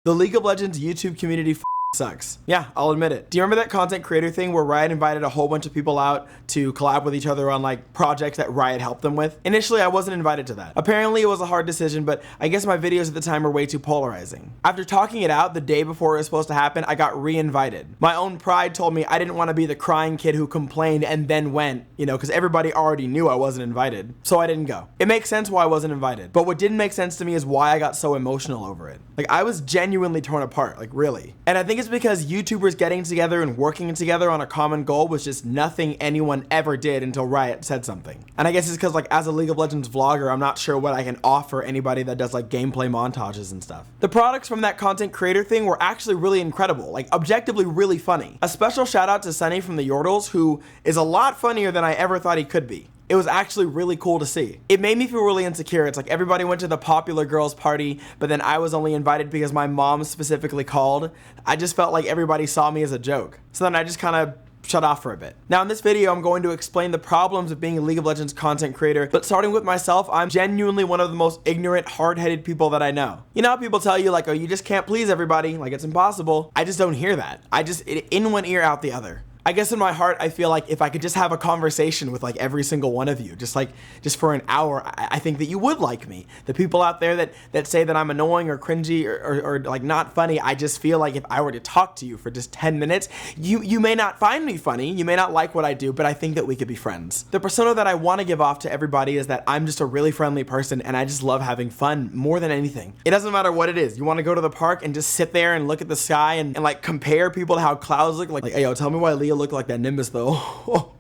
The League of Legends YouTube community sucks. Yeah, I'll admit it. Do you remember that content creator thing where Riot invited a whole bunch of people out to collab with each other on like projects that Riot helped them with? Initially, I wasn't invited to that. Apparently, it was a hard decision, but I guess my videos at the time were way too polarizing. After talking it out the day before it was supposed to happen, I got re-invited. My own pride told me I didn't want to be the crying kid who complained and then went, you know, because everybody already knew I wasn't invited. So I didn't go. It makes sense why I wasn't invited. But what didn't make sense to me is why I got so emotional over it. Like, I was genuinely torn apart, like really. And I think it's because YouTubers getting together and working together on a common goal was just nothing anyone ever did until Riot said something. And I guess it's because like as a League of Legends vlogger, I'm not sure what I can offer anybody that does like gameplay montages and stuff. The products from that content creator thing were actually really incredible, like objectively really funny. A special shout out to Sunny from the Yordles, who is a lot funnier than I ever thought he could be. It was actually really cool to see. It made me feel really insecure. It's like everybody went to the popular girls party, but then I was only invited because my mom specifically called. I just felt like everybody saw me as a joke. So then I just kind of shut off for a bit. Now in this video, I'm going to explain the problems of being a League of Legends content creator, but starting with myself, I'm genuinely one of the most ignorant, hard-headed people that I know. You know how people tell you like, oh, you just can't please everybody, like it's impossible. I just don't hear that. In one ear, out the other. I guess in my heart, I feel like if I could just have a conversation with like every single one of you, just for an hour, I think that you would like me. The people out there that say that I'm annoying or cringy or like not funny, I just feel like if I were to talk to you for just 10 minutes, you may not find me funny, you may not like what I do, but I think that we could be friends. The persona that I want to give off to everybody is that I'm just a really friendly person and I just love having fun more than anything. It doesn't matter what it is. You want to go to the park and just sit there and look at the sky and like compare people to how clouds look, like hey yo, tell me why Leah look like that Nimbus though.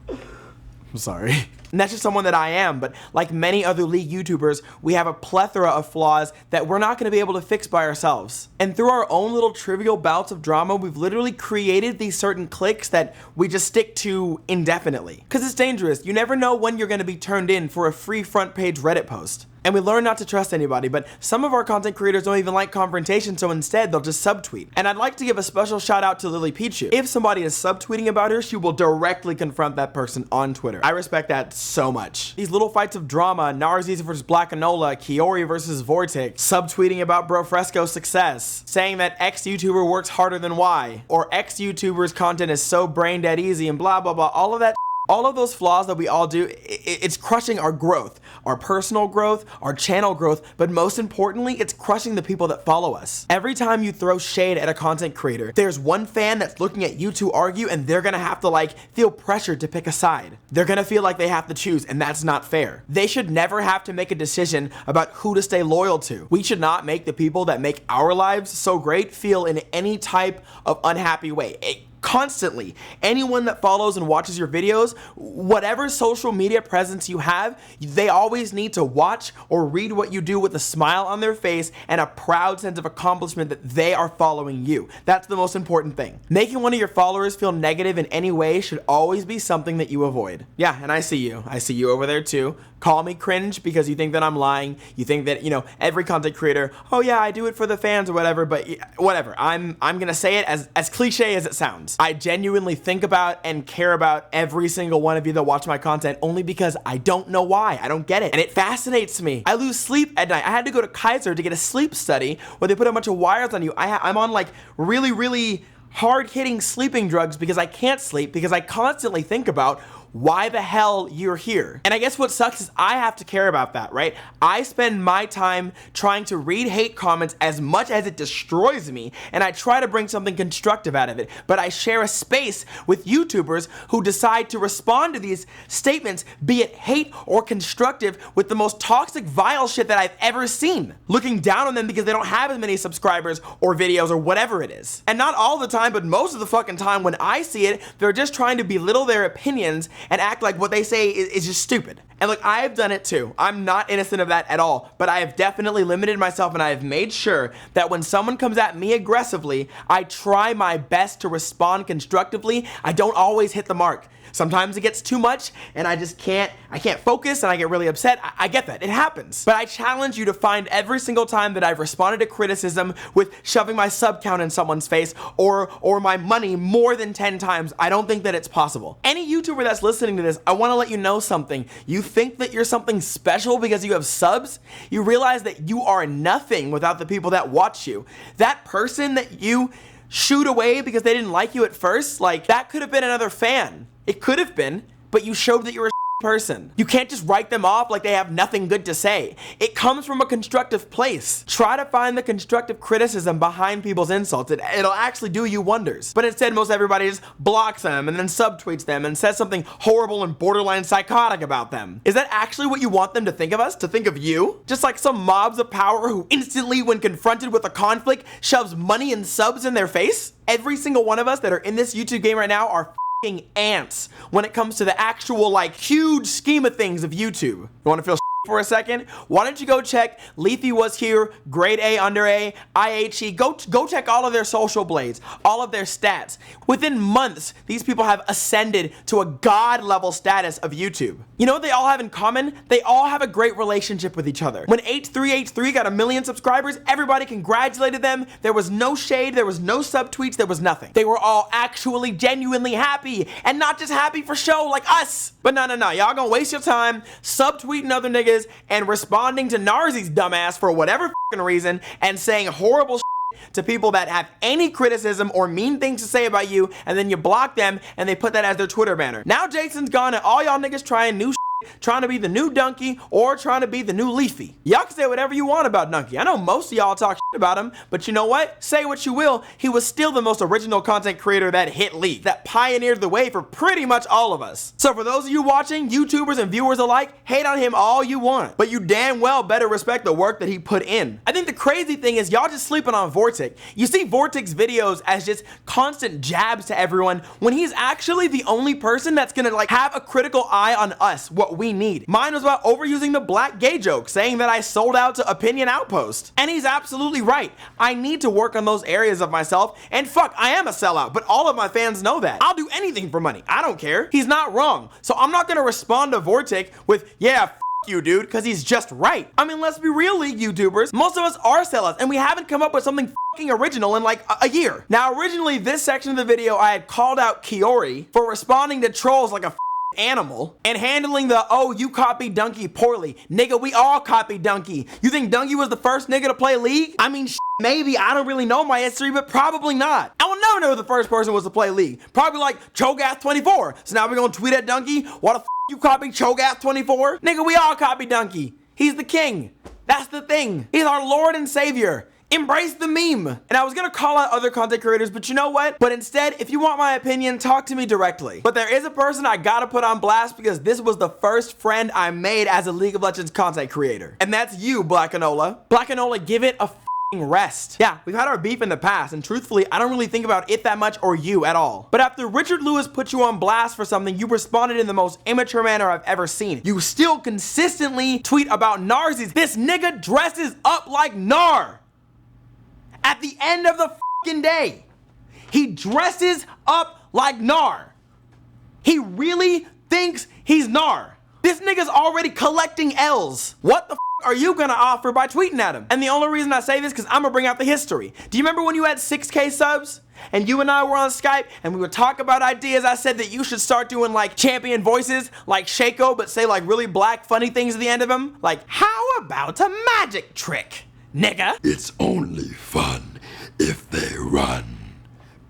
I'm sorry. And that's just someone that I am, but like many other League YouTubers, we have a plethora of flaws that we're not gonna be able to fix by ourselves. And through our own little trivial bouts of drama, we've literally created these certain cliques that we just stick to indefinitely. Cause it's dangerous. You never know when you're gonna be turned in for a free front page Reddit post. And we learn not to trust anybody, but some of our content creators don't even like confrontation, so instead they'll just subtweet. And I'd like to give a special shout out to Lily Pichu. If somebody is subtweeting about her, she will directly confront that person on Twitter. I respect that so much. These little fights of drama, Narziza versus Blakinola, Keyori versus Vortex, subtweeting about Brofresco's success, saying that X YouTuber works harder than Y, or X YouTuber's content is so brain dead easy and blah blah blah, all of that. All of those flaws that we all do, it's crushing our growth, our personal growth, our channel growth, but most importantly, it's crushing the people that follow us. Every time you throw shade at a content creator, there's one fan that's looking at you to argue and they're gonna have to like feel pressured to pick a side. They're gonna feel like they have to choose and that's not fair. They should never have to make a decision about who to stay loyal to. We should not make the people that make our lives so great feel in any type of unhappy way. Constantly. Anyone that follows and watches your videos, whatever social media presence you have, they always need to watch or read what you do with a smile on their face and a proud sense of accomplishment that they are following you. That's the most important thing. Making one of your followers feel negative in any way should always be something that you avoid. Yeah, and I see you. I see you over there too. Call me cringe because you think that I'm lying. You think that, you know, every content creator, oh yeah, I do it for the fans or whatever, but whatever. I'm gonna say it as cliche as it sounds. I genuinely think about and care about every single one of you that watch my content only because I don't know why. I don't get it. And it fascinates me. I lose sleep at night. I had to go to Kaiser to get a sleep study where they put a bunch of wires on you. I'm on like really hard-hitting sleeping drugs because I can't sleep because I constantly think about why the hell you're here. And I guess what sucks is I have to care about that, right? I spend my time trying to read hate comments as much as it destroys me, and I try to bring something constructive out of it, but I share a space with YouTubers who decide to respond to these statements, be it hate or constructive, with the most toxic, vile shit that I've ever seen. Looking down on them because they don't have as many subscribers or videos or whatever it is. And not all the time, but most of the fucking time when I see it, they're just trying to belittle their opinions and act like what they say is just stupid. And look, I have done it too. I'm not innocent of that at all, but I have definitely limited myself and I have made sure that when someone comes at me aggressively, I try my best to respond constructively. I don't always hit the mark. Sometimes it gets too much and I can't focus and I get really upset. I get that, it happens. But I challenge you to find every single time that I've responded to criticism with shoving my sub count in someone's face or my money more than 10 times. I don't think that it's possible. Any YouTuber that's listening to this, I want to let you know something. You think that you're something special because you have subs? You realize that you are nothing without the people that watch you. That person that you shoot away because they didn't like you at first, like, that could have been another fan. It could have been, but you showed that you were a person. You can't just write them off like they have nothing good to say. It comes from a constructive place. Try to find the constructive criticism behind people's insults. It'll actually do you wonders. But instead, most everybody just blocks them and then subtweets them and says something horrible and borderline psychotic about them. Is that actually what you want them to think of us? To think of you? Just like some mobs of power who instantly, when confronted with a conflict, shoves money and subs in their face? Every single one of us that are in this YouTube game right now are ants when it comes to the actual, like, huge scheme of things of YouTube. You want to feel for a second? Why don't you go check Leafy Was Here, Grade A Under A, IHE. Go check all of their social blades, all of their stats. Within months, these people have ascended to a god level status of YouTube. You know what they all have in common? They all have a great relationship with each other. When H3H3 got 1 million subscribers, everybody congratulated them. There was no shade, there was no subtweets, there was nothing. They were all actually genuinely happy, and not just happy for show like us. But no, y'all gonna waste your time subtweeting other niggas and responding to Narzi's dumbass for whatever fucking reason and saying horrible shit to people that have any criticism or mean things to say about you, and then you block them and they put that as their Twitter banner. Now Jason's gone and all y'all niggas trying new shit, trying to be the new Donkey or trying to be the new Leafy. Y'all can say whatever you want about Donkey. I know most of y'all talk shit about him, but you know what? Say what you will, he was still the most original content creator that hit Leaf, that pioneered the way for pretty much all of us. So for those of you watching, YouTubers and viewers alike, hate on him all you want, but you damn well better respect the work that he put in. I think the crazy thing is y'all just sleeping on Vortic. You see Vortic's videos as just constant jabs to everyone when he's actually the only person that's gonna, like, have a critical eye on us, what we need. Mine was about overusing the black gay joke, saying that I sold out to Opinion Outpost. And he's absolutely right. I need to work on those areas of myself, and fuck, I am a sellout, but all of my fans know that. I'll do anything for money. I don't care. He's not wrong. So I'm not gonna respond to Vortic with, yeah, you, dude, because he's just right. I mean, let's be real, League YouTubers. Most of us are sellouts, and we haven't come up with something fucking original in like a year. Now, originally, this section of the video, I had called out Keyori for responding to trolls like a animal and handling the, oh, you copied Donkey poorly. Nigga, we all copied Donkey. You think Donkey was the first nigga to play League? I mean, maybe. I don't really know my history, but probably not. I will never know who the first person was to play League. Probably like Cho'Gath24. So now we're gonna tweet at Donkey, why the f you copied Cho'Gath24? Nigga, we all copied Donkey. He's the king. That's the thing. He's our Lord and Savior. Embrace the meme. And I was gonna call out other content creators, but you know what? But instead, if you want my opinion, talk to me directly. But there is a person I gotta put on blast because this was the first friend I made as a League of Legends content creator. And that's you, Blakinola. Blakinola, give it a f***ing rest. Yeah, we've had our beef in the past, and truthfully, I don't really think about it that much or you at all. But after Richard Lewis put you on blast for something, you responded in the most immature manner I've ever seen. You still consistently tweet about Narzies. This nigga dresses up like Nar. At the end of the fucking day, he dresses up like Nar. He really thinks he's Nar. This nigga's already collecting L's. What the are you gonna offer by tweeting at him? And the only reason I say this because I'm gonna bring out the history. Do you remember when you had 6K subs? And you and I were on Skype and we would talk about ideas. I said that you should start doing like champion voices like Shaco, but say like really black funny things at the end of them. Like, how about a magic trick, nigga? It's only fun if they run,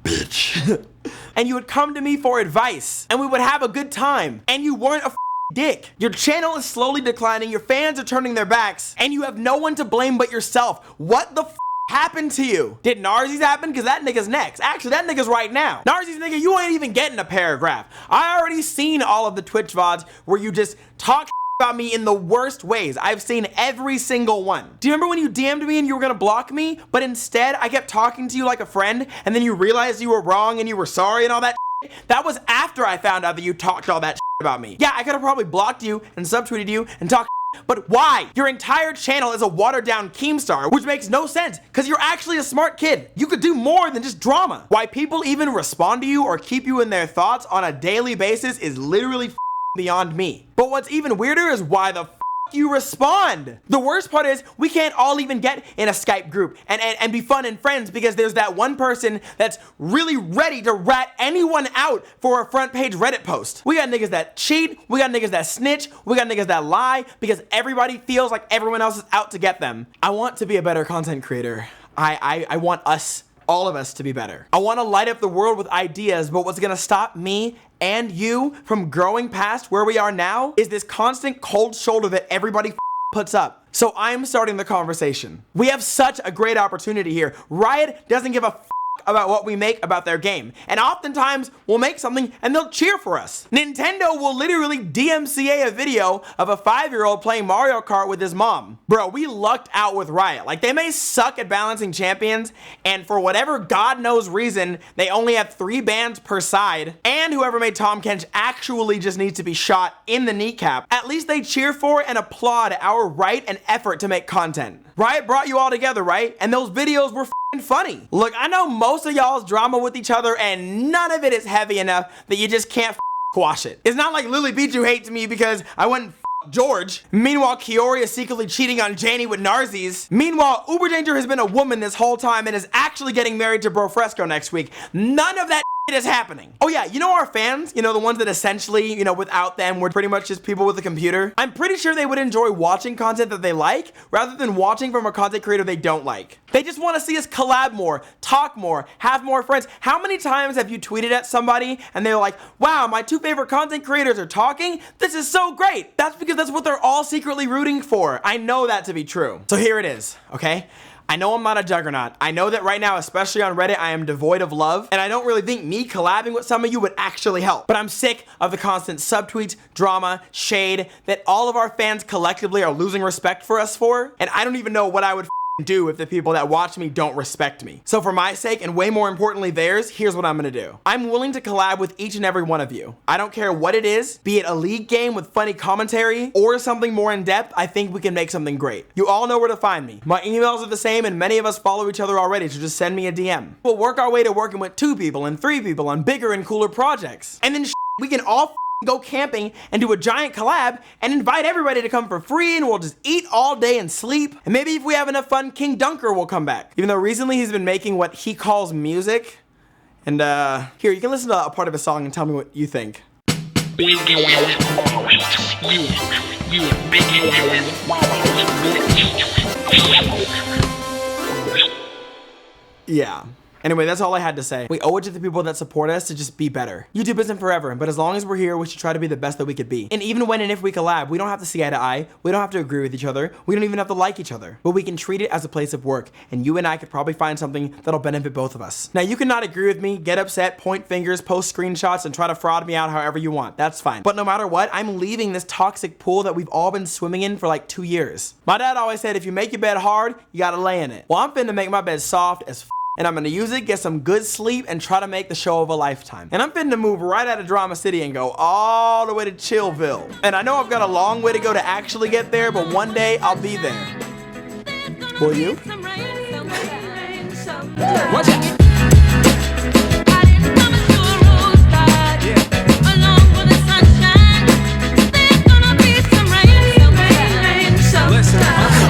bitch. And you would come to me for advice and we would have a good time. And you weren't a dick. Your channel is slowly declining, your fans are turning their backs, and you have no one to blame but yourself. What the happened to you? Did Narzies happen? Because that nigga's next. Actually, that nigga's right now. Narzies, nigga, you ain't even getting a paragraph. I already seen all of the Twitch VODs where you just talk about me in the worst ways. I've seen every single one. Do you remember when you DM'd me and you were gonna block me, but instead I kept talking to you like a friend, and then you realized you were wrong and you were sorry and all that shit? That was after I found out that you talked all that shit about me. Yeah, I could have probably blocked you and subtweeted you and talked But why? Your entire channel is a watered down Keemstar, which makes no sense because you're actually a smart kid. You could do more than just drama. Why people even respond to you or keep you in their thoughts on a daily basis is literally beyond me. But what's even weirder is why the you respond. The worst part is we can't all even get in a Skype group and be fun and friends because there's that one person that's really ready to rat anyone out for a front page Reddit post. We got niggas that cheat, we got niggas that snitch, we got niggas that lie because everybody feels like everyone else is out to get them. I want to be a better content creator. I want us, all of us, to be better. I want to light up the world with ideas, but what's gonna stop me and you from growing past where we are now is this constant cold shoulder that everybody puts up. So I'm starting the conversation. We have such a great opportunity here. Riot doesn't give a about what we make about their game. And oftentimes we'll make something and they'll cheer for us. Nintendo will literally DMCA a video of a 5-year-old playing Mario Kart with his mom. Bro, we lucked out with Riot. Like, they may suck at balancing champions, and for whatever God knows reason, they only have 3 bans per side, and whoever made Tom Kench actually just needs to be shot in the kneecap. At least they cheer for and applaud our right and effort to make content. Riot brought you all together, right? And those videos were funny. Look, I know most of y'all's drama with each other and none of it is heavy enough that you just can't squash it. It's not like Lily Pichu hates me because I went George. Meanwhile, Keyori is secretly cheating on Janie with Narzies. Meanwhile, Uber Danger has been a woman this whole time and is actually getting married to Bro Fresco next week. None of that is happening. Oh yeah, you know our fans? You know, the ones that essentially, you know, without them, we're pretty much just people with a computer. I'm pretty sure they would enjoy watching content that they like rather than watching from a content creator they don't like. They just want to see us collab more, talk more, have more friends. How many times have you tweeted at somebody and they're like, wow, my 2 favorite content creators are talking? This is so great. That's because that's what they're all secretly rooting for. I know that to be true. So here it is, okay? I know I'm not a juggernaut. I know that right now, especially on Reddit, I am devoid of love, and I don't really think me collabing with some of you would actually help. But I'm sick of the constant subtweets, drama, shade that all of our fans collectively are losing respect for us for, and I don't even know what I would do if the people that watch me don't respect me. So for my sake, and way more importantly theirs, here's what I'm gonna do. I'm willing to collab with each and every one of you. I don't care what it is, be it a league game with funny commentary or something more in depth. I think we can make something great. You all know where to find me. My emails are the same and many of us follow each other already, so just send me a DM. We'll work our way to working with 2 people and 3 people on bigger and cooler projects. And then we can all go camping and do a giant collab and invite everybody to come for free, and we'll just eat all day and sleep. And maybe if we have enough fun, King Dunker will come back. Even though recently he's been making what he calls music. And here, you can listen to a part of a song and tell me what you think. Yeah. Anyway, that's all I had to say. We owe it to the people that support us to just be better. YouTube isn't forever, but as long as we're here, we should try to be the best that we could be. And even when and if we collab, we don't have to see eye to eye. We don't have to agree with each other. We don't even have to like each other. But we can treat it as a place of work, and you and I could probably find something that'll benefit both of us. Now, you can not agree with me, get upset, point fingers, post screenshots, and try to fraud me out however you want. That's fine. But no matter what, I'm leaving this toxic pool that we've all been swimming in for like 2 years. My dad always said, if you make your bed hard, you gotta lay in it. Well, I'm finna make my bed soft as and I'm gonna use it, get some good sleep, and try to make the show of a lifetime. And I'm finna move right out of Drama City and go all the way to Chillville. And I know I've got a long way to go to actually get there, but one day I'll be there. Will you? Watch it.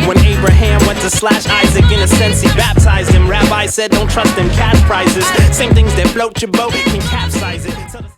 When Abraham went to slash Isaac, in a sense he baptized him. Rabbi said don't trust them cash prizes. Same things that float your boat can capsize it.